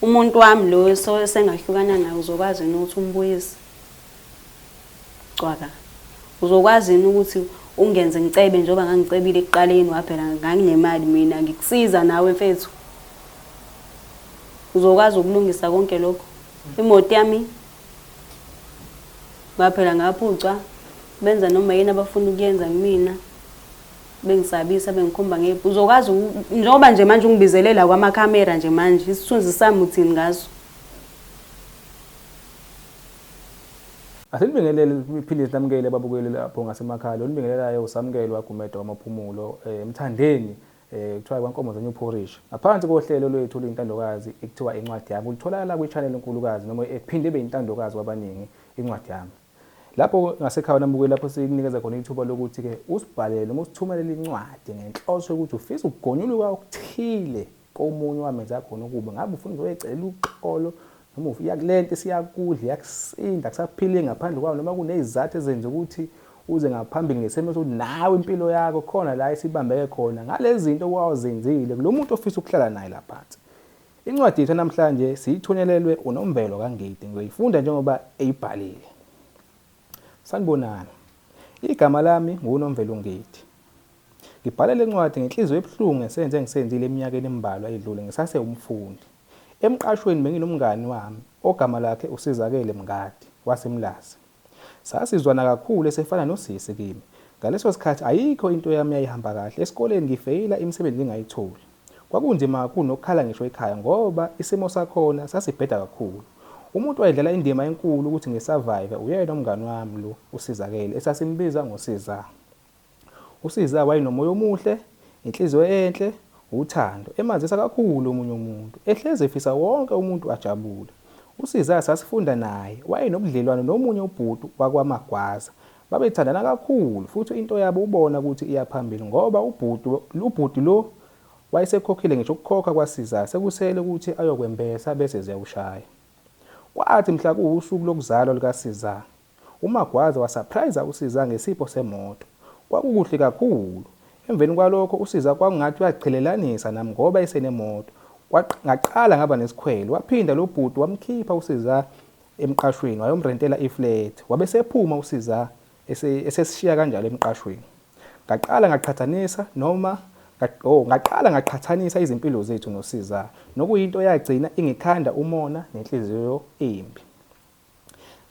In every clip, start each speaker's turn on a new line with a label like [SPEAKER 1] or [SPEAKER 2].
[SPEAKER 1] umuntu wami lo sengahlukana naye uzokwazi ukuthi umbuyise cwaka uzokwazi ukuthi ungenze ngicebe njengoba ngangicebile ekuqaleni waphela nganginemali mina ngikusiza nawe mfethu uzokwazi ukulungisa konke lokho imoto yami waphela ngaphuca benza noma yini abafuna ukuyenza kumina bengisabisa bengikhomba ngephupho uzokwazi njengoba nje manje ungibizelela kwamakhamera nje manje isithunzi sami uthini ngaso
[SPEAKER 2] Asilibingelele iphilisi namukele babukeli lapho ngasemakhaya lo libingelelayo usamukelo wagumeda wamaphumulo emthandeni kuthiwa kwankomo za New Porish ngaphansi kohlelo lwethu luyintandokazi ekuthiwa incwadi yami ulitholakala kwi-channel enkulukazi noma ephinde ibe intandokazi kwabaningi incwadi yami lapho ngasekhaya namukele lapho sikunikeza khona ithuba lokuthi ke usibhalele noma usithumelele incwadi ngenhloso ukuthi ufisa ukugonyuluka okuthile komunye wamenza khona ukuba ngabe ufuna uzoyecela uxolo noma ufika kulento siyakudla yakusinda kusaphile ngaphandle kwawo noma kunezizathu ezenza ukuthi uze ngaphambili ngesimo sokuthi nawe impilo yakho khona la esibambeke khona ngalezi zinto owazenzile kulo muntu ofisa ukuhlala naye lapha phansi incwadi yethu namhlanje siyithunyelelwe uNomvelo kaNgidi ngiyoyifunda njengoba eyibhalile sanibonani igama lami nguNomvelo Ngidi ngibhala le ncwadi ngenhliziyo ebuhlungu esenze ngisenzile eminyakeni embalwa edlule ngisase umfundi emqashweni benginomngani wami ogama lakhe uSizakele Mngadi waseMlazi sasizwana kakhulu esefana nosisi kimi ngaleso sikhathi ayikho into yami yayihamba kahle esikoleni ngifeyila imisebenzi engayitholi kwakunzima kakhulu nokukhala ngisho ekhaya ngoba isimo sakhona sasibheda kakhulu umuntu wayedlala indima enkulu ukuthi ngisurvive uyena umngani wami lo uSizakele esasimbiza ngoSiza uSiza wayenomoya omuhle inhliziyo enhle uthando emazisa kakhulu umunye umuntu ehleze efisa wonke umuntu ajabule uSiza sasifunda naye wayenobudlelwano nomunye ubhuti wakwaMagwaza babethandana kakhulu futhi into yabo ubona ukuthi iyaphambili ngoba ubhuti lo wayesekhokhile ngisho ukukhokha kwaSiza sekusele ukuthi ayokwembesa bese ziyawushaya kwathi mhla kuwusuku lokuzalwa likaSiza uMagwaza wasurprise uSiza ngesipho semoto kwakukuhle kakhulu emveni kwalokho uSiza kwakungathi uyachelelanisa nami ngoba esenemoto ngaqala ngaba nesikhwele waphinda lo bhuti wamkhipha uSiza emqashweni wayomrentela iflat wabesephuma uSiza esesishiya kanjalo emqashweni ngaqala ngaqhathanisa izimpilo zethu noSiza nokuyinto yagcina ingikhanda umona nenhliziyo embi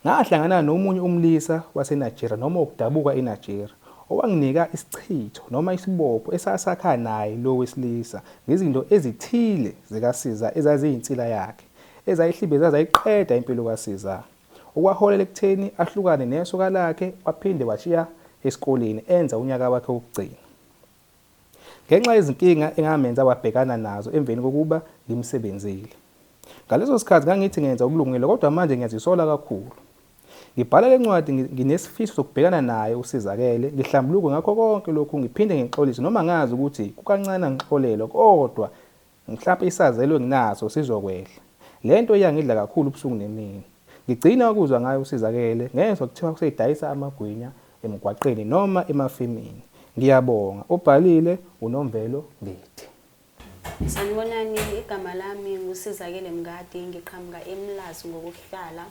[SPEAKER 2] ngahlangana nomunye umlisa waseNigeria noma ukudabuka eNigeria owanginika isichitho noma isibopho esasakha naye lo wesilisa ngezinto ezithile zikaSiza ezaziyinsila yakhe ezayihlibeza zayiqeda impilo kaSiza okwaholela ekutheni ahlukane nesoka lakhe waphinde washiya esikoleni enza unyaka wakhe wokugcina ngenxa yezinkinga engamenza wabhekana nazo emveni kokuba ngimsebenzile ngaleso sikhathi ngangithi ngenza ukulungile kodwa manje ngiyazisola kakhulu ngibhala le ncwadi nginesifiso sokubhekana naye uSizakele ngihlambuluke ngakho konke lokhu ngiphinde ngixolise noma ngazi ukuthi kukancane ngixolelo kodwa mhlawumbe isazelo enginaso sizokwehla lento iyangidla kakhulu ubusuku nemini ngigcina ukuzwa ngayo uSizakele ngezwe kuthiwa kuseyidayisa amagwinya emgwaqeni noma emafemini ngiyabonga ubhalile uNomvelo Ngidi
[SPEAKER 1] sanibonani igama lami nguSizakele Mngadi ngiqhamuka eMlazi ngokuhlala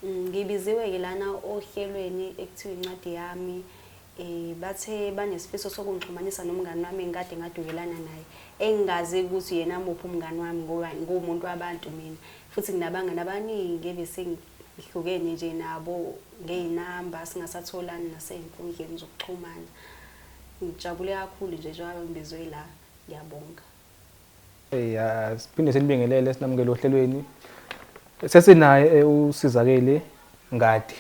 [SPEAKER 1] ngibiziwe ke lana ohlelweni ekuthiwa incwadi yami bathe banesifiso sokungixhumanisa nomngani wami engikade ngadukelana naye engingazi ukuthi yena muphi umngani wami ngoba ngumuntu wabantu mina futhi nginabangani abaningi ebesengihlukene nje nabo ngeinamba singasatholani nasey'nkundleni zokuxhumana ngijabule kakhulu nje njengoba ngibizwe la ngiyabonga
[SPEAKER 2] siphinde sinibingelele sinamukele ohlelweni sesinaye uSizakele Ngadi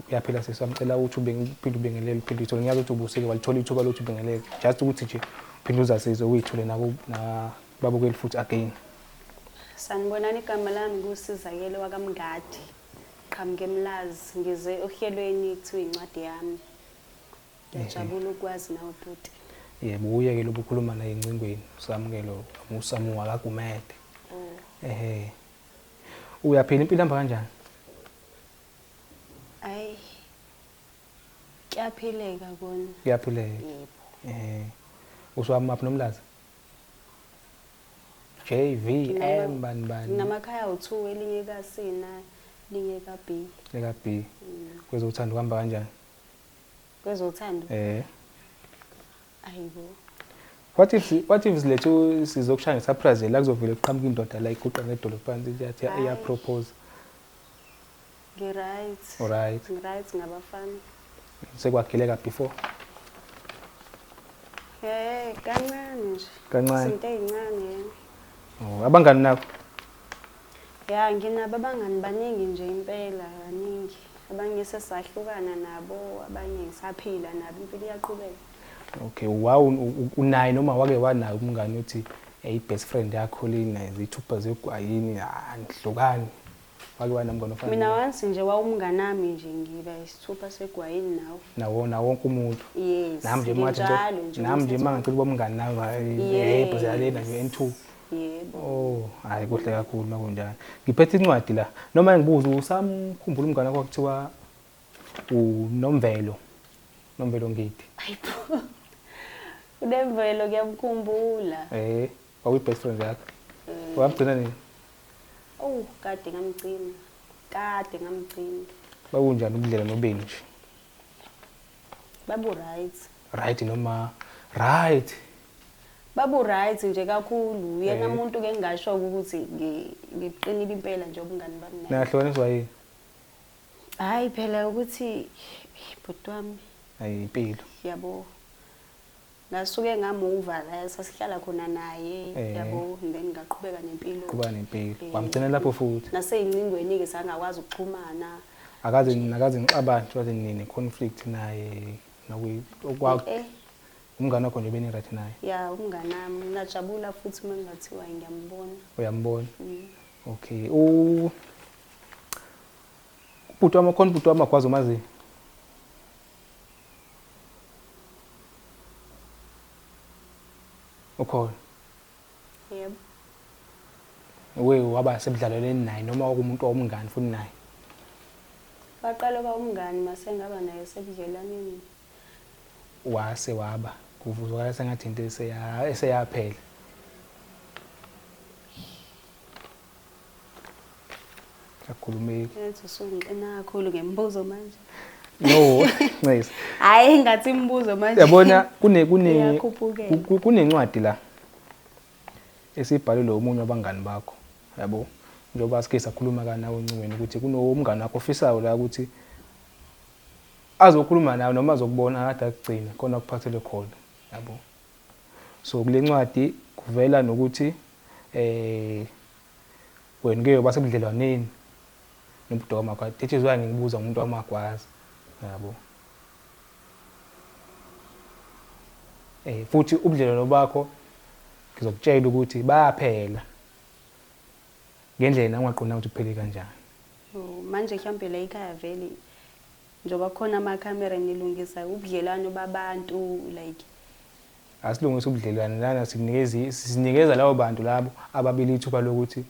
[SPEAKER 2] uyaphila sesamcela ukuthi uphinde ubingelele uphinde uthole ngiyazi ukuthi ubusike walithola ithuba lokuthi ubingelele just ukuthi nje uphinde uzasize uyithule nabo babukeli futhi again
[SPEAKER 1] sanibonani igama lami nguSizakele wakaMngadi qhamuke eMlazi ngize ohlelweni kuthiwa incwadi yami ngijabula ukwazi nawe bhuti
[SPEAKER 2] yebo uyeke lobukhuluma naye encingweni usamukelo uSamu akagumede uyaphila impilo ihamba kanjani
[SPEAKER 1] ayi kuyaphileka kona
[SPEAKER 2] kuyaphileka
[SPEAKER 1] yebo
[SPEAKER 2] uswamaphi noMlazi JVM bani
[SPEAKER 1] nginamakhaya awu-2 elinye kaSina linye kaB
[SPEAKER 2] eka B kwezothando kuhamba kanjani
[SPEAKER 1] kwezothando ayibo
[SPEAKER 2] what if silethu sizokushaya ngesurprise la kuzovela kuqhamuka indoda la iguqa ngedolo phansi yathi iya propose
[SPEAKER 1] right ngabafana
[SPEAKER 2] sekwagileka before
[SPEAKER 1] kancane nje
[SPEAKER 2] kancane
[SPEAKER 1] izinto ezincane
[SPEAKER 2] abangani nakho
[SPEAKER 1] ya nginabo abangani baningi nje impela baningi abanye sesahlukana nabo abanye saphila nabo impilo iyaqhubeka
[SPEAKER 2] okay wow unayi noma wake wanayo umngani uthi best friend yakho lina izithupha zegwayini angihlukani wake wanamngani ofana
[SPEAKER 1] mina once nje wawumngani nami nje ngiba isithupha segwayini
[SPEAKER 2] nawo wonke umuntu
[SPEAKER 1] yes
[SPEAKER 2] nami nje mangicela uba umngani nawe yebo ziyalena nje N2
[SPEAKER 1] yebo
[SPEAKER 2] hayi kuhle kakhulu makunjani ngiphethe incwadi la noma ngibuza usamkhumbula umngane wakho kuthiwa uNomvelo Ngidi
[SPEAKER 1] ayibo uNomvelo ngiyamkhumbula
[SPEAKER 2] wakuyi best friend yakho wamgcina nini
[SPEAKER 1] kade ngamgcina
[SPEAKER 2] bakunjani ubudlelwano benu nje
[SPEAKER 1] babu
[SPEAKER 2] right noma right
[SPEAKER 1] babu right nje kakhulu yena umuntu ke ngingasho ukuthi ngiqinile impela nje ubungani bami naye
[SPEAKER 2] nahlukaniswa yini
[SPEAKER 1] hayi phela ukuthi bhuti wami
[SPEAKER 2] impilo
[SPEAKER 1] yabo ngasuke ngamuva la sasihlala khona naye yabo then ngaqhubeka nempilo
[SPEAKER 2] kuba nempilo wamgcina lapho futhi
[SPEAKER 1] naseyingcingweni ke sangakwazi ukuxhumana
[SPEAKER 2] akaze ngixabane wathi nini conflict naye umngane wakho nje beni right naye
[SPEAKER 1] ya umngane nami ngajabula futhi mengathiwa ngiyambona
[SPEAKER 2] uyambona okay bhuti wami akwazi umazi ukhona
[SPEAKER 1] yebo
[SPEAKER 2] waba sebudlaleleni naye noma umuntu owumngani futhi naye
[SPEAKER 1] baqala ba umngani mase ngaba naye sebudlelaneni
[SPEAKER 2] wase waba kuvuzwa sengathi into eseyaphela akukhulumeki
[SPEAKER 1] ethi usungiqina kakhulu ngembuzo manje
[SPEAKER 2] no nice
[SPEAKER 1] hayi ngathi imibuzo manje
[SPEAKER 2] yabona kunencwadi la esibhalwe umunye wabangani bakho yabo njengoba sike sakhuluma kana uncingweni ukuthi kunomngani wakho ofisayo la ukuthi azokhuluma nawe noma azokubona kade akugcina khona kuphathele khona yabo so kule ncwadi kuvela nokuthi wena ke yoba sebudlelwaneni nomuntu wamakho ethi zwa ngibuza umuntu wamakwazi yabo futhi ubudlelwano bakho ngizokutshela ukuthi bayaphela ngendlela angaqonda ukuthi kuphele kanjani
[SPEAKER 1] manje mhlambe la ekhaya vele njoba khona amakhamera nilungisa ubudlelwano babantu like
[SPEAKER 2] asilungisa ubudlelwano lana sinikeza labo bantu labo ababili ithuba lokuthi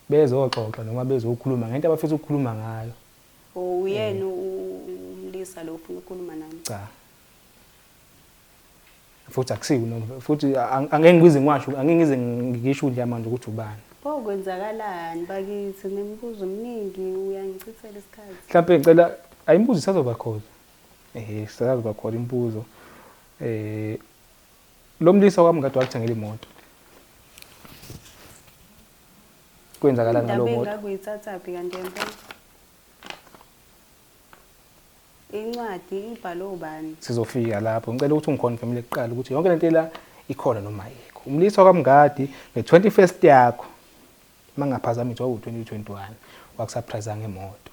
[SPEAKER 2] bezoxoxa noma bezokhuluma ngento abafisa ukukhuluma ngayo
[SPEAKER 1] uyena umlisa lo ufuna ukukhuluma nami
[SPEAKER 2] cha futhi akusiwe noma futhi angeke ngibize ngiwasho angeke ngize ngisho nje manje ukuthi ubani
[SPEAKER 1] kwenzakalani bakithi nemibuzo eminingi uyangichithela isikhathi
[SPEAKER 2] mhlawumbe ngicela ayimbuzo isazoba khona sazoba khona imbuzo lo mlisa wami kade wakuthengela imoto kwenzakala ngalo moto
[SPEAKER 1] ngakuyithathaphi kanti empela incwadi ibhalo ubani
[SPEAKER 2] sizofika lapho ngicela ukuthi ungiconfirm leqala ukuthi yonke lento la ikhona noma ayikho umlisa wakamngadi nge21st yakho mangaphazami into wawu2021 wakusurprise ngemoto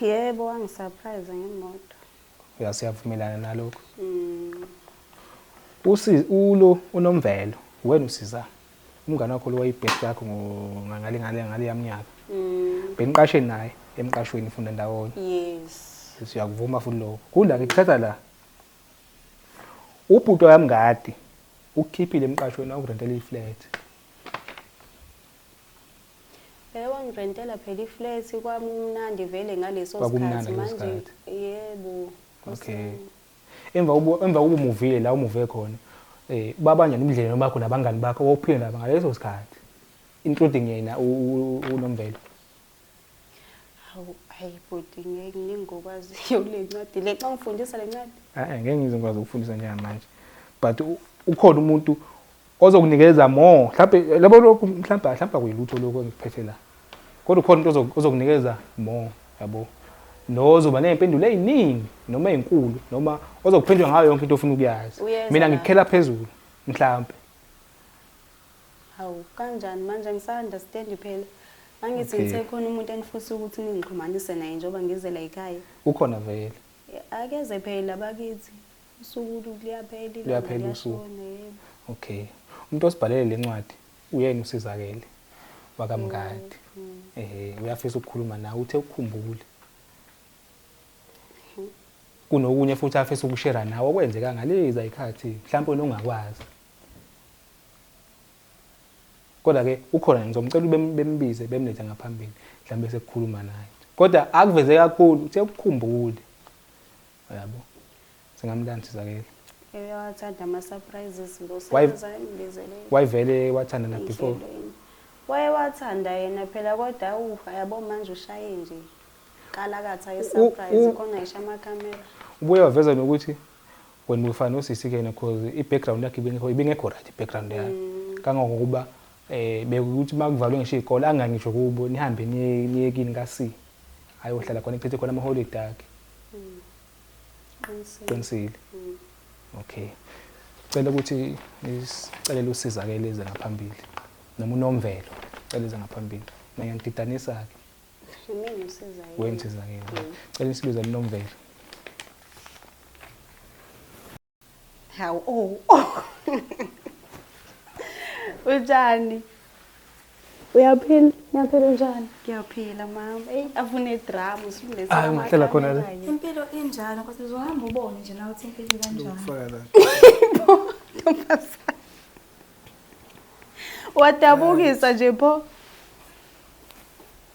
[SPEAKER 1] yebo wangisurprise ngemoto
[SPEAKER 2] uyasiyavumelana nalokho ulo uNomvelo wena usiza umngane wakho lo wayibest yakho ngale yaminyaka beniqashe naye emqashweni ifunda ndawonye
[SPEAKER 1] yes
[SPEAKER 2] siyakuvuma futhi lokho kula ngithatha la ubhuto yamngadi ukukhiphile emqashweni wakurentela iflat
[SPEAKER 1] wangirentela phela iflat kwami umnandi vele ngaleso sikhathi manje yebo
[SPEAKER 2] okay emva ubumuvile la umuve khona babanja nomdlelo bakho nabangani bakho wokuphila nabo ngaleso sikhathi including yena uNomvelo.
[SPEAKER 1] Hayi bhuti ngeke ngingokwaziyo kule ncwadi le xa ngifundisa le ncwadi.
[SPEAKER 2] Ngeke ngizokwazi ukufundisa njengamanje but ukhona umuntu ozokunikeza more mhlawumbe labo lokhu mhlawumbe kuyilutho lokho engikuphethe la kodwa ukhona umuntu ozokunikeza more yabo nozoba nezimpendulo eziningi noma ezinkulu noma ozokuphendula ngayo yonke into ofuna ukuyazi mina ngikukhela phezulu mhlawumbe.
[SPEAKER 1] Hawu kanjani manje ngisa-understand phela angithi ngithe khona umuntu enifisa ukuthi ningixhumanise naye njengoba ngize la ekhaya.
[SPEAKER 2] Ukhona vele
[SPEAKER 1] akeze phela bakithi usuku
[SPEAKER 2] liyaphela usuku. Okay umuntu osibhalele lencwadi uyena uSizakele wakamngadi. Uyafisa ukukhuluma nawe uthe ukukhumbule kunokunye futhi afisa ukushare nawe okwenzeka ngalezi ikhathi mhlawumbe ongakwazi kodwa ke ukhona ngizomcela bembize bemlethe ngaphambili mhlawumbe sekukhuluma naye kodwa akuveze kakhulu uthe ukukhumbule yabo singamlanda Sizakele.
[SPEAKER 1] Uyawathanda ama-surprises ngosebenza embizeleni.
[SPEAKER 2] Wayevele wathanda na before.
[SPEAKER 1] Wayewathanda yena phela kodwa yabo manje ushaye nje kalakatha ye-surprise khona ngisho amakhamera.
[SPEAKER 2] Ubuye waveza nokuthi wena ufana noSisi kena because i-background yakhe ibingekho right i-background yakhe kangangokuba bekuthi makuvalwe ngisho izikole angangisho kubo nihambe niyekini kaSi ayohlala khona ephethe khona ama-holiday akhe. Qinisile. Okay cela ukuthi isicela uSizakele eze ngaphambili noma uNomvelo cela eze ngaphambili ngiyantidanisa ke
[SPEAKER 1] mina uSizakele
[SPEAKER 2] wena Sizakele cela isibiza uNomvelo.
[SPEAKER 1] Hawu Unjani? Uyaphila? Ngiyaphila unjani? Ngiyaphila mama. Afune drama usifundise
[SPEAKER 2] ama. Ngihlela khona la.
[SPEAKER 3] Impilo injalo kodwa uzohamba ubone nje nawe ukuthi impilo kanjani.
[SPEAKER 2] Ufaka la.
[SPEAKER 1] Wadabukisa nje pho.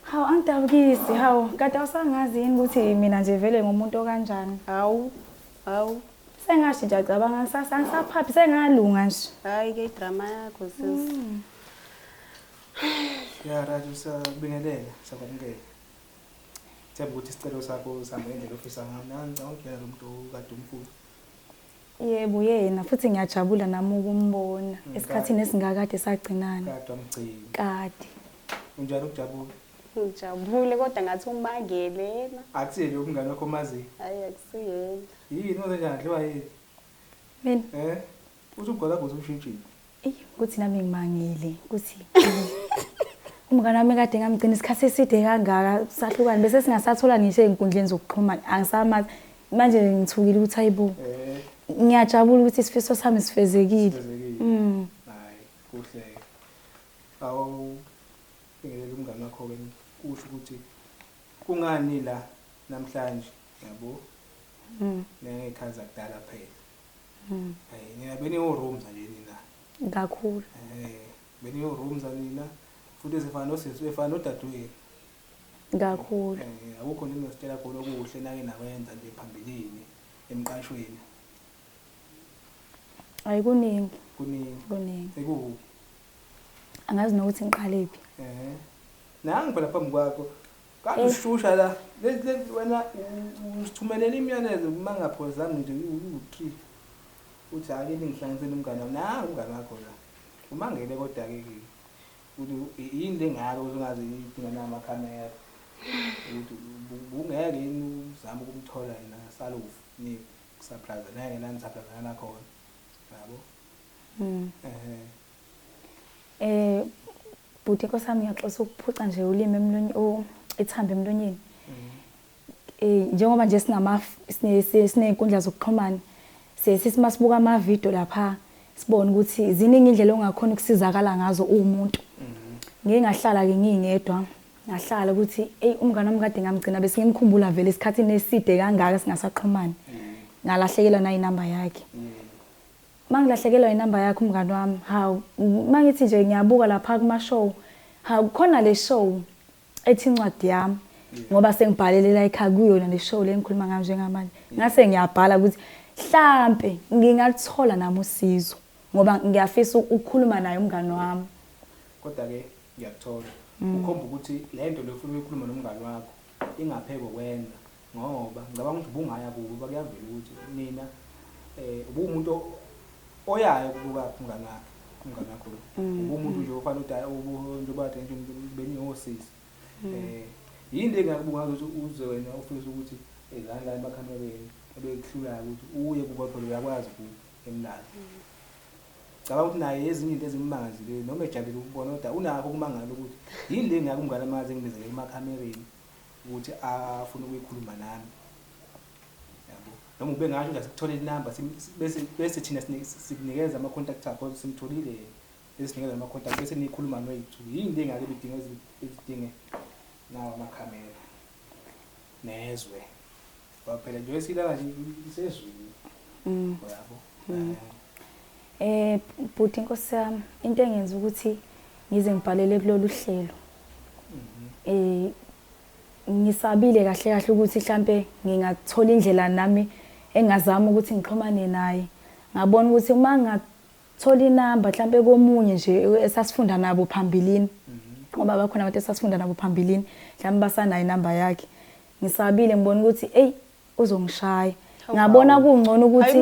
[SPEAKER 3] Hawu angidabukisi hawu kade awusangazi yini ukuthi mina nje vele ngumuntu okanjani.
[SPEAKER 1] Hawu.
[SPEAKER 3] Sengasho nje acabanga ngisaphaphi sengalunga nje.
[SPEAKER 1] Hayi ke drama yakho sisi.
[SPEAKER 2] Raja usabingelela sakwamukela. Themba ukuthi isicelo sakho sihamba ngendlela ofisa ngayo nanzi awungena lo muntu kade umkhulu.
[SPEAKER 3] Yebo yena futhi ngiyajabula nami ukumbona esikhathini esingakade sagcinana.
[SPEAKER 2] Kade wamgcina.
[SPEAKER 3] Kade.
[SPEAKER 2] Unjani ukujabula?
[SPEAKER 1] Ngijabule kodwa ngathi umbangele yena.
[SPEAKER 2] Akusiye umngane wakho mazi.
[SPEAKER 1] Hayi akusiyena.
[SPEAKER 2] Yini wenza njani dliwa yini?
[SPEAKER 3] Mina.
[SPEAKER 2] Uthi ugqoka kuze umshintshile.
[SPEAKER 3] Ukuthi nami ngimangile ukuthi umngane wami kade ngamgcina isikhathi eside kangaka sahlukana bese singasathola ngisho einkundleni zokuxhumana angisamazi manje ngithukile ukuthi ayibo ngiyajabula ukuthi isifiso sami sifezekile.
[SPEAKER 2] Hayi kuhle. Awu bingelela umngane wakho ke kusho ukuthi kungani la namhlanje yabo. Nengekhaza kudala phela. Nina beni rooms nje nina.
[SPEAKER 3] Kakhulu.
[SPEAKER 2] Beni rooms nina futhi sifana nosisi efana nodadewenu.
[SPEAKER 3] Kakhulu.
[SPEAKER 2] Akukho ningositshela khona okuhle nake nawenza nje phambilini emqashweni.
[SPEAKER 3] Ayikuningi.
[SPEAKER 2] Kuningi. Ekuhu.
[SPEAKER 3] Angazi nokuthi ngiqalephi.
[SPEAKER 2] Nangi phela phambi kwakho. Kanti ushusha la wena usithumelela imiyalezo mangaphozanga nje u3 uthi ake ngihlanganisele umngane wami nangu umngane wakho la umangele kodwa ke uthi yini lengaka uzongazi idinga namakhamera ukuthi ungeke yini uzama ukumthola yena salufu ni surprise naye nani surprise nakhona yabo.
[SPEAKER 3] Buthi nkosami ngiyaxosa ukuphuca nje ulimi emlonyeni ethamba emlonyeni. Njengoba nje siney'nkundla zokuxhumana sithi masibuka ama-video lapha sibone ukuthi ziningi indlela ongakhona ukusizakala ngazo umuntu. Ngeke ngahlala-ke ngingedwa ngahlala ukuthi umngane wami kade ngamgcina bese ngimkhumbula vele esikhathini eside kangaka singasaxhumani ngalahlekelwa nayinamba yakhe. Mangilahlekelwa inamba yakhe umngane wami hawu mangithi nje ngiyabuka lapha kuma-show hawu khona le show ethi incwadi yami ngoba sengibhalele la ekhaya kuyona le show le ngikhuluma ngayo njengamanje ngase ngiyabhala ukuthi mhlambe ngingalithola nami usizo ngoba ngiyafisa ukukhuluma naye umngani wami.
[SPEAKER 2] Kodwa ke ngiyakuthola ukhomba ukuthi lento lefuna ukukhuluma nomngani wakho ingapheko kwenza ngoba ngicabanga ukuthi ubungaya kuba kuyavela ukuthi mina ubumuntu oyayo kubuka umngani wakho ubumuntu nje ofana njengoba nje beniyosisi yini engakubunga ukuthi uze wena ufisa ukuthi la emakhamereni ebekuhlulayo ukuthi uye kuba phela uyakwazi emnandi cabanga ukuthi naye ezinye izinto ezimangazile noma ejabule ukubona kodwa unakho ukumangala ukuthi yini le ngiyake umngane amazi engibizele emakhamereni ukuthi afuna ukuyikhuluma nami yabo noma ube ngasho ukuthi sikuthola inamba bese thina sikunikeza ama contact akho simtholile esinikeza ama contact bese nikhuluma noyithu yini le ngake bidinga ezidinge nawo amakhamera nezwe waphela nje esilala nje isezweni yabo
[SPEAKER 3] Bhuti Nkosi yami into engenza ukuthi ngize ngibhalele kulolu hlelo ngisabile kahle ukuthi mhlambe ngingathola indlela nami engazama ukuthi ngixhumane naye ngabona ukuthi uma ngathola inamba mhlambe komunye nje esasifunda nabo phambilini ngoba bakhona abantu esasifunda nabo phambilini mhlambe basanayo inamba yakhe ngisabile ngibona ukuthi uzongishaya ngabona kungcono ukuthi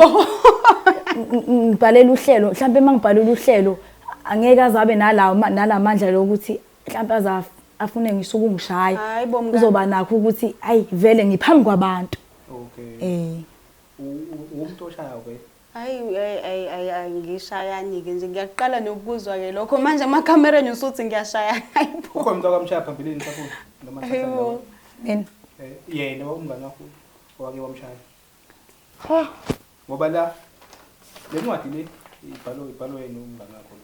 [SPEAKER 3] ngibhalele uhlelo mhlambe mangibhalele uhlelo angeke azabe nalamandla lokuthi mhlambe afune ngisho ukungishaya uzoba nakho ukuthi hayi vele ngiphambi kwabantu
[SPEAKER 2] umuntu oshaya ke
[SPEAKER 1] hayi ngishayani ke nje ngiyaqala nokuzwa ke lokho manje amakhamera nyusuthi ngiyashaya hayibo
[SPEAKER 2] ukhona umuntu akamshaya phambilini mhlawumbe noma
[SPEAKER 1] hayibo
[SPEAKER 2] yena umngane wakho owake wamshaya ngoba la lencwadi le ibhalwe yena umngane wakho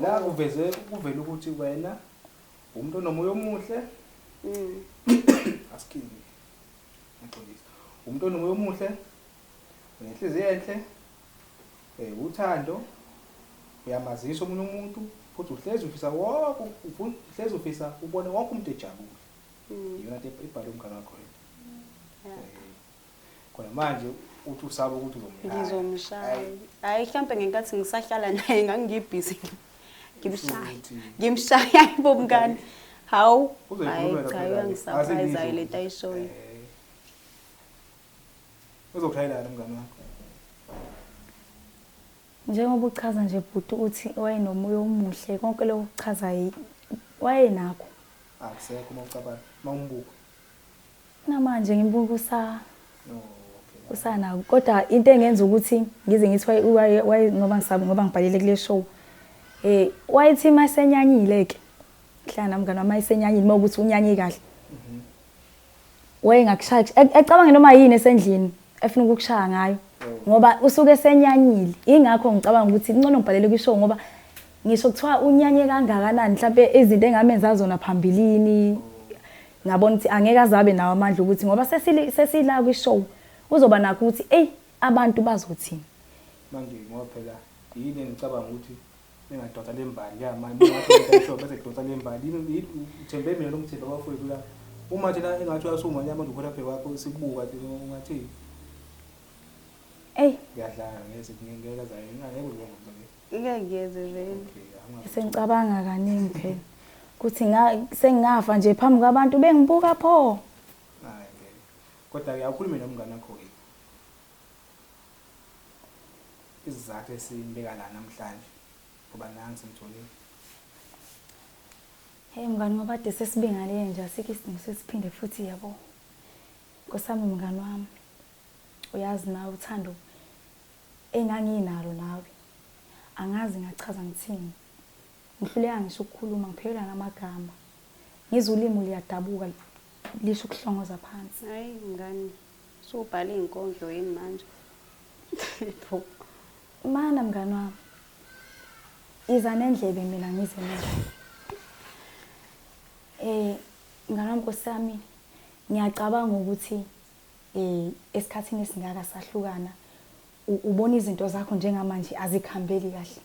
[SPEAKER 2] la kuvela ukuthi wena umuntu onomoya omuhle askini ngixolisa umuntu onomoya omuhle unenhliziyo enhle uthando uyamazisa omunye umuntu futhi uhlezi ufisa wonke uhlezi ufisa ubone wonke umuntu ejabule yona into ibhalwe umngane wakho khona manje uthi usaba ukuthi
[SPEAKER 1] ngizomshaya hayi mhlambe ngenkathi ngisahlala naye ngangibhizi ngimshaya ibo mngani hawu hayi cha uyangisurprise ile tayishoyo
[SPEAKER 2] uzokushayela umngane wakho
[SPEAKER 3] njengoba uchaza nje bhuti ukuthi wayenomoya omuhle konke lokho kuchaza wayenakho
[SPEAKER 2] akusekho mawucabanga mawumbuka
[SPEAKER 3] namanje ngimbuka usanako kodwa into engenza ukuthi ngize ngithi waye ngoba ngibhalile kule show wayethi masenyanyile ke hlana mngani wami mayisenyanyile mawukuthi unyanye kahle waye ngakushaya ecabanga noma yini esendlini efuna ukukushaya ngayo ngoba usuke esenyanyile ingakho ngicabanga ukuthi ingcono ngibhalele kwishow ngoba ngisho kuthiwa unyanye kangakanani mhlawumbe izinto engamenza zona phambilini ngabona ukuthi angeke azabe nawo amandla ukuthi ngoba sesila kwishow uzoba nakho ukuthi abantu bazothini
[SPEAKER 2] manje ngoba phela yini ngicabanga ukuthi ningadonsa lembali yamanje ngathi ngisho bese kudonsa lembali uthembe mina nomthemba bafowethu la uma thina engathi uyasunganya manje ukhona phela kwakho sikubuka ungathi ngiyadlala ngeze ngeke zayo ngeke uzonke
[SPEAKER 1] ngeke ngiyeze vele
[SPEAKER 3] sengicabanga kaningi phela kuthi sengingafa nje phambi kwabantu bengibuka pho
[SPEAKER 2] hayi vele kodwa ke awukhulume nomngane wakho ke izizathu esimbeka la namhlanje ngoba nangi simtholile
[SPEAKER 3] mngani ngoba kade sesibingale nje asikho isidingo sesiphinde futhi yabo nkosami mngani wami uyazi nawe uthando enganginalo nawe angazi ngachaza ngithini ngihluleka ngisho ukukhuluma ngiphelelwa namagama ngizulimi liyadabuka lisho ukuhlongoza phansi
[SPEAKER 1] hayi mngani subhale inkondlo yini manje
[SPEAKER 3] mana mngani wami iza nendlebe mina ngize nendlebe mngani wami Nkosi yami ngiyacabanga ukuthi esikhathini esingaka sahlukana ubona izinto zakho njengamanje azikhambeli kahle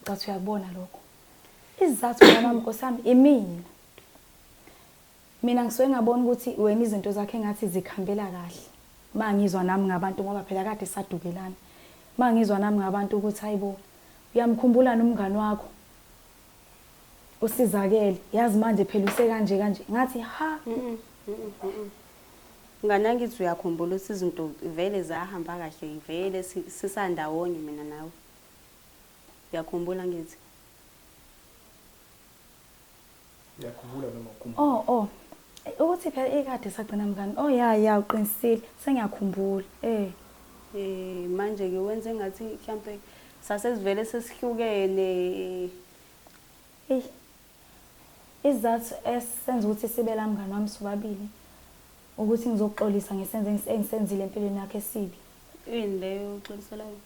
[SPEAKER 3] Cathi uyakubona lokho izizathu nami Nkosi yami mina ngisuke ngabona ukuthi wena izinto zakhe ngathi zikhambela kahle mangizwa nami ngabantu ngoba phela kade sadukelana mangizwa nami ngabantu ukuthi hayibo uyamkhumbula nomngani wakho usizakele yazi manje phela usekanje kanje ngathi ha
[SPEAKER 1] ngana ngithi uyakhumbula ukuthi izinto vele zahamba kahle vele sisandawonye mina nawe uyakhumbula ngithi
[SPEAKER 2] uyakhumbula noma ukhumbula
[SPEAKER 3] ukuthi phela ikade sagcina mngani ya uqinisile sengiyakhumbula
[SPEAKER 1] manje ke wenze ngathi mhlambe sasesivele sesihlukene
[SPEAKER 3] izathu esenza ukuthi sibe la mngani wami sobabili ukuthi ngizoxolisa ngesenze engisenzile empilweni yakhe esibi
[SPEAKER 1] ini leyo uxoliselayo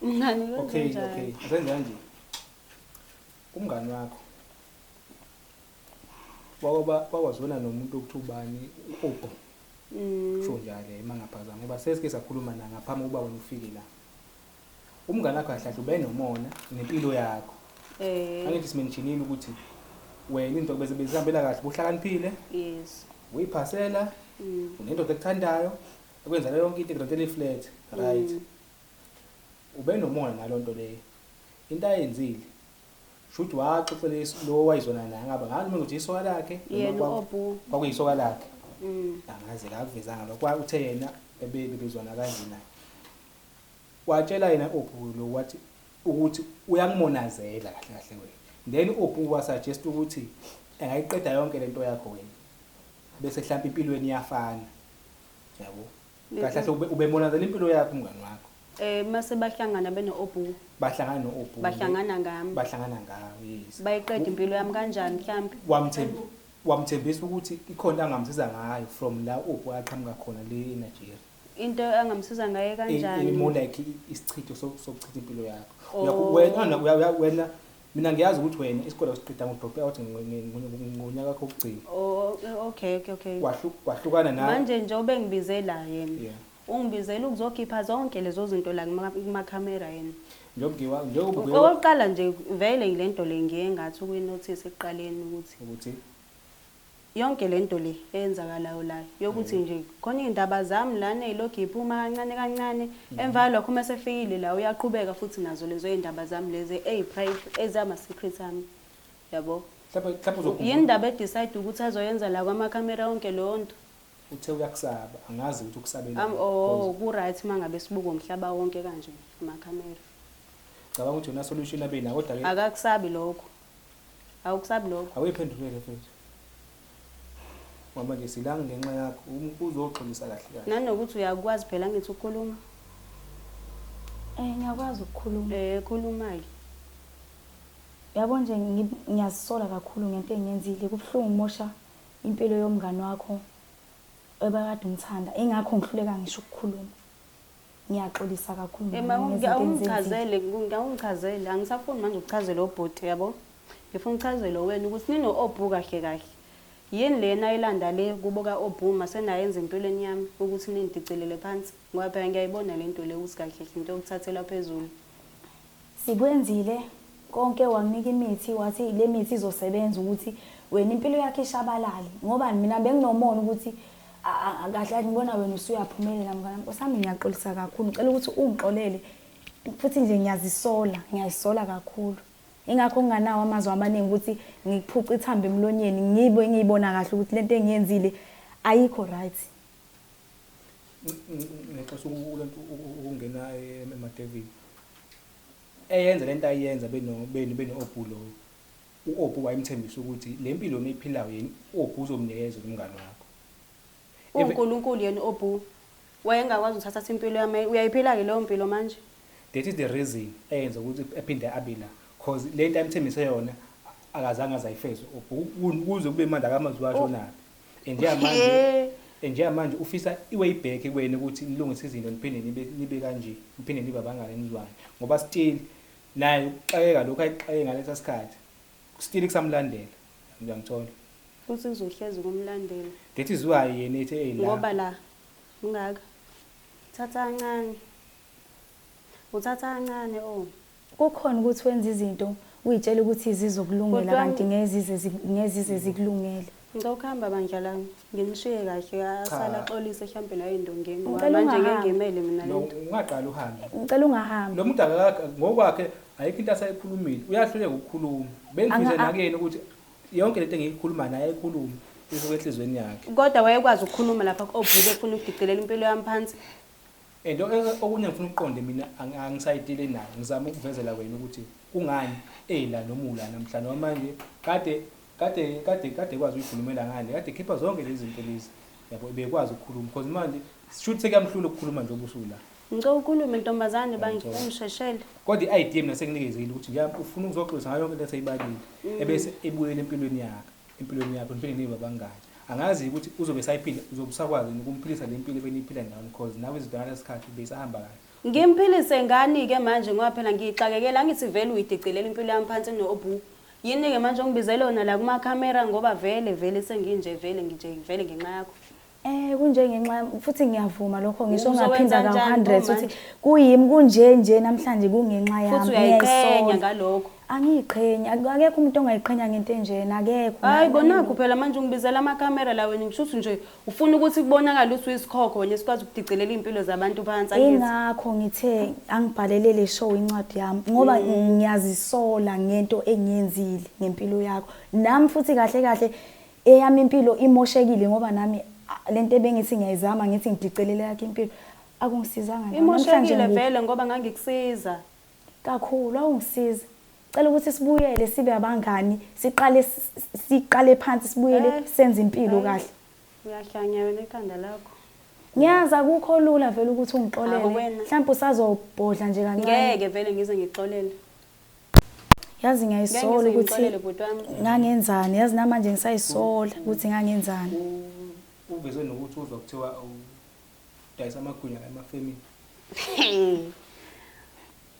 [SPEAKER 1] ngani
[SPEAKER 2] okay asenze kanje umngani wakho wakwazona nomuntu okuthubani uObo kusho njalo mangaphazama ngoba sesike sakhuluma na ngaphambi kuba wena ufike la umngani wakho ahlahle ube nomona nempilo yakho angithi simentionile ukuthi wena into bese bezihambela kahle buhlakaniphile
[SPEAKER 1] yes
[SPEAKER 2] uyiphasela unendoda ekuthandayo ekwenza yonke into grantele flat right ube nomona nalonto leyo into ayenzile shothi waxoxele lo wayizona naye ngaba ngani manje isoka lakhe
[SPEAKER 1] yena uObo
[SPEAKER 2] kwakuyisoka lakhe angaze kakuvezanga lokho uthe yena bebezwana kanje naye watshela yena uObo lo wathi ukuthi uyangimonazela kahle kahle wena then uObo wasuggest ukuthi engayiqeda yonke lento yakho wena bese mhlawumbe impilweni iyafana yabo kahle kahle ubemonazela impilo yakho umngani wakho
[SPEAKER 1] mase bahlangana benoObo
[SPEAKER 2] bahlangana noObo
[SPEAKER 1] bahlangana ngami
[SPEAKER 2] bahlangana ngawo yes
[SPEAKER 1] bayiqeda impilo yami kanjani mhlambe
[SPEAKER 2] wamthembisa ukuthi ikhona angamsiza ngayo from la uObo aqhamuka khona le eNigeria
[SPEAKER 1] into angamsiza ngaye kanjani
[SPEAKER 2] more like isichitho sokuchitha impilo yakho wena mina ngiyazi ukuthi wena isikole usiqeda ngo-drop out ngonyaka wakho wokugcina
[SPEAKER 1] okay
[SPEAKER 2] wahlukana nawe
[SPEAKER 1] manje njengoba ngibizela yena ungibizela ukuzokhipha zonke lezo zinto la kuma-camera yena
[SPEAKER 2] njengoba
[SPEAKER 1] okokuqala nje vele lento le ngiye ngathi ukuyinothisa ekuqaleni ukuthi yonke lento le eyenzakalayo la yokuthi nje khona indaba zami lana ezilokhu iphuma kancane kancane emva lokho uma sefikile la uyaqhubeka futhi nazo lezo indaba zami lezi eziprivate ezama secret ami yabo
[SPEAKER 2] mhlawumbe
[SPEAKER 1] yindaba edecide ukuthi azoyenza la kwama-camera yonke leyo nto
[SPEAKER 2] uthe uyakusaba angazi ukuthi ukusabela
[SPEAKER 1] ku right mangabe sibuka umhlaba wonke kanje ama-camera
[SPEAKER 2] cabanga ukuthi una solution abena kodwa ke
[SPEAKER 1] akakusabi lokho awukusabi lokho
[SPEAKER 2] awuyiphendulele futhi manje silanga ngenxa yakho uzoxolisa kahle kahle
[SPEAKER 1] nanokuthi uyakwazi phela ngithi ukukhuluma
[SPEAKER 3] ngiyakwazi ukukhuluma
[SPEAKER 1] khuluma-ke
[SPEAKER 3] yabo nje ngiyazisola kakhulu ngento engiyenzile kubhlungu umosha impilo yomngani wakho ebakade umthanda ingakho ngihluleka ngisho ukukhuluma ngiyaxolisa kakhulu
[SPEAKER 1] ngawungichazele angisafuni manje ukuchazela obhuti yabo ngifuna uchazele wena ukuthi nino-Obu kahle kahle yini lena ayilanda le kubo ka-Obu masenayenza empilweni yami ukuthi nindicelele phansi ngoba phela ngiyayibona lento le ukuthi kahle into yokuthathela phezulu
[SPEAKER 3] sikwenzile konke wanginika imithi wathi le mithi izosebenza ukuthi wena impilo yakhe ishabalale ngoba mina benginomona ukuthi kahle ngibona wena usuyaphumelela mngani osami ngiyaxolisa kakhulu ngicela ukuthi ungixolele futhi nje ngiyazisola kakhulu ingakho nginganawo amazwi amaningi ukuthi ngikuphuca ithambo emlonyeni ngiyibona kahle ukuthi lento engiyenzile ayikho right
[SPEAKER 2] ngexesha ukulento ukungena eMadavid eyenza lento ayenza beno-Obu lo uObu wayemthembisa ukuthi le mpilo neyiphilayo yena uObu uzomnikeza umngani wakho
[SPEAKER 1] uNkulunkulu yena uObu wayengakwazi ukuthatha impilo yami uyayiphila-ke leyo mpilo manje
[SPEAKER 2] that is the reason eyenza ukuthi ephinde abe la because lento ayemthembise yona akazange azayifeza kuze kube manje akamazwi washo nabi njengamanje ufisa iway back kuwena ukuthi nilungise izinto niphinde nibe kanje niphinde nibe abangane nizwane ngoba still naye uxakeka lokho ayixake ngalesa sikhathi still kusamlandela ngiyangithola
[SPEAKER 1] futhi kuzohlezi kumlandela
[SPEAKER 2] that is why yena ethe la
[SPEAKER 1] ngoba la ungaka uthatha kancane
[SPEAKER 3] kukhona ukuthi wenza izinto uyitshela ukuthi izizokulungela kanti ngezize zikulungele
[SPEAKER 1] Ngizowuhamba bandla lami. Nginishiye kahle asala xolisa mhlawumbe nayo indongeni.
[SPEAKER 3] Ngicela
[SPEAKER 1] Manje ngeke
[SPEAKER 3] ungahambi.
[SPEAKER 1] ngimele mina
[SPEAKER 2] Lo
[SPEAKER 1] lento.
[SPEAKER 2] ungaqala uhambe.
[SPEAKER 3] Ngicela ungahambi.
[SPEAKER 2] Lo muntu akakho ngokwakhe ayikho into asayikhulumile. Uyahluleka ukukhuluma. Bengifize nakuyena ukuthi yonke lento engiyikhuluma naye ayikhuluma isuke enhlizweni yakhe.
[SPEAKER 1] Kodwa wayekwazi ukukhuluma lapha obhuke efuna ukudicelela impilo yami phansi.
[SPEAKER 2] Into okunye ngifuna ukuqonde mina angisayidile nayo. Ngizama ukuvezela wena ukuthi kungani la nomula namhlanje noma manje kade kwazi ukukhulumela ngane. Kade khipha zonke lezi zinto lezi. Yabo bekwazi ukukhuluma because manje shoot sekuyamhlula ukukhuluma nje obusula.
[SPEAKER 1] Ngicela ukhulume ntombazane bangisheshele.
[SPEAKER 2] Kodwa i-idea mina sekunikezile ukuthi ufuna ukuzoxolisa ngayo yonke into eseyibalile ebese ebuyele empilweni yakho niphinde nibe abangani. Angazi ukuthi uzobe sayiphila uzobusakwazi ukumphilisa le mpilo beniyiphila nayo because nawe izinto ngalesikhathi besahamba kahle.
[SPEAKER 1] Ngimphilise ngani ke manje ngoba phela ngixakekela ngithi vele uyidicelela impilo yami phansi nobu. Yini ke manje ungibizele wona la kuma camera ngoba vele senginje vele ngenxa yakho.
[SPEAKER 3] Kunje ngenxa futhi ngiyavuma lokho ngisho
[SPEAKER 1] Uzokwenza
[SPEAKER 3] ngaphinda
[SPEAKER 1] njani
[SPEAKER 3] ka100
[SPEAKER 1] manje?
[SPEAKER 3] ukuthi kuyimi kunje namhlanje kungenxa yami.
[SPEAKER 1] Futhi uyayiqhenya ngalokho.
[SPEAKER 3] Angiyiqhenya akekho umuntu ongayiqhenya ngento enjena akekho.
[SPEAKER 1] Hayi konakho phela manje ungibizela ama camera la wena ngisho nje ufuna ukuthi kubonakala ukuthi uyisikhokho wena sikwazi ukudicelela impilo zabantu phansi akithi.
[SPEAKER 3] Ingakho ngithe angibhalele le show incwadi yami ngoba ngiyazisola ngento engiyenzile ngempilo yakho. Nami futhi kahle eyami impilo imoshekile ngoba nami lento ebengithi ngiyayizama ngithi ngidicelele yakhe impilo akungisizanga nje
[SPEAKER 1] Imoshekile vele ngoba ngangikusiza
[SPEAKER 3] kakhulu awungisiza. Cela ukuthi sibuyele sibe abangani siqale phansi sibuyele senze impilo kahle.
[SPEAKER 1] Uyahlanya wena ekhanda lakho.
[SPEAKER 3] Ngiyazi akukho lula vele ukuthi ungixolele. Mhlawumbe usazobhodla nje kancane.
[SPEAKER 1] Ngeke vele ngize ngixolele.
[SPEAKER 3] Yazi ngiyayisola ukuthi ngangenzani yazi namanje ngisayisola ukuthi ngangenzani.
[SPEAKER 2] Uvezwe nokuthi uzwa kuthiwa udayisa amagwinya emafemini.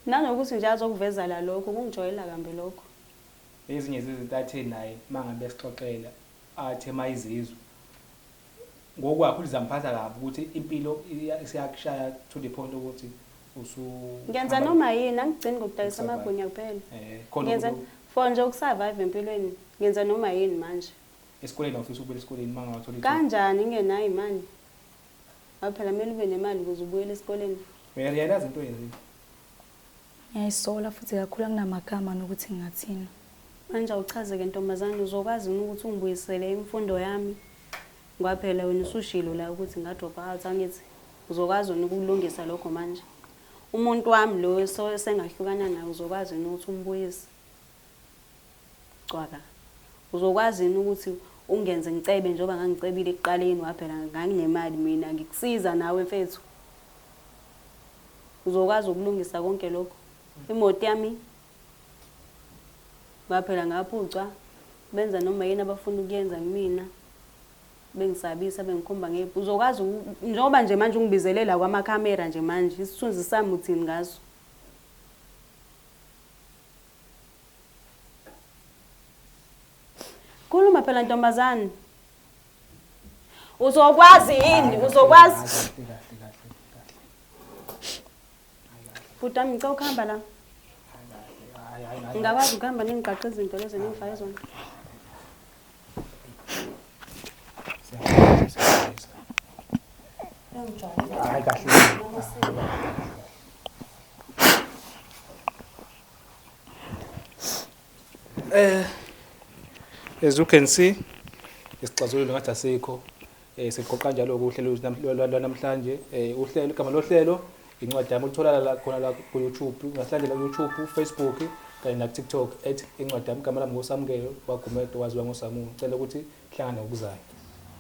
[SPEAKER 1] Nanokuthi nje azokuveza la lokho kungijoyela kambe lokho.
[SPEAKER 2] Ezinye zezinto athe naye mangabe esixoxela athe mayizizwe. Ngokwakho ulizamphatha kabi ukuthi impilo isiyakushaya to the point ukuthi
[SPEAKER 1] ngenza noma yini angigcini ngokudayisa amagwinya kuphela. Ngenza for nje ukusurvive empilweni. Ngenza noma yini manje.
[SPEAKER 2] Esikoleni awufisa ukubuyela esikoleni mangathola ithuba.
[SPEAKER 1] Kanjani ngenayo imali? Phela kumele ube nemali ukuze ubuyele esikoleni.
[SPEAKER 2] Uyayazi into yenzile.
[SPEAKER 3] Ngiyayisola futhi kakhulu kunamagama nokuthi ngingathini.
[SPEAKER 1] Manje awuchazeke ntombazane uzokwazi ukuthi ungibuyisele imfundo yami. Ngoba phela wena usushilo la ukuthi ngadrop out angithi uzokwazi ukulungisa lokho manje. Umuntu wami lo sengahlukana naye uzokwazi ukuthi umbuyise. Cwaka. Uzokwazi ukuthi ungenze ngicebe njengoba ngangicebile ekuqaleni waphela nganginemali mina ngikusiza nawe mfethu. Uzokwazi ukulungisa konke lokho. Imoto yami baphela ngaphucwa benza noma yini abafuna ukuyenza kumina. Bengisabisa bengikhomba ngephi uzokwazi njengoba nje manje ungibizelela kwama camera nje manje isithunzi sami uthini ngaso. Khuluma phela ntombazane. Uzokwazi yini? Uzokwazi. Futhi ngicela ukuhamba la. Ngingakwazi ukuhamba ningigaqe izinto lezi ningifake zona.
[SPEAKER 2] Hayi kahle. As you can see, isixazululo ngathi asikho. Siqoqa njalo uhlelo namhlanje. Uhlelo igama lohlelo incwadi yami uthola la khona la ku YouTube, ungasihlandela ku YouTube, Facebook kanye na TikTok @incwadi yami igama lami ngoSamukelo waGumedo waziwa ngoSamu. Ngicela ukuthi hlangana ngokuzayo.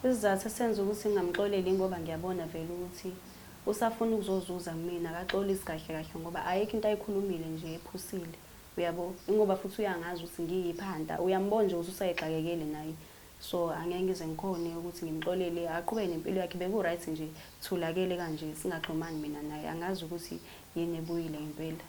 [SPEAKER 1] Isizathu esenza ukuthi ngingamxoleli ngoba ngiyabona vele ukuthi usafuna ukuzozuza kumina akaxolisi kahle ngoba ayikho into ayikhulumile nje ephusile. Uyabo ngoba futhi uyangazi ukuthi ngiyiphanda uyambona nje ukuthi usayixakekele naye. So angeke ngize ngikhone ukuthi ngimxolele aqhubeke nempilo yakhe beku right nje thulakele kanje singaxhumani mina naye angazi ukuthi yini ebuyile ngempela.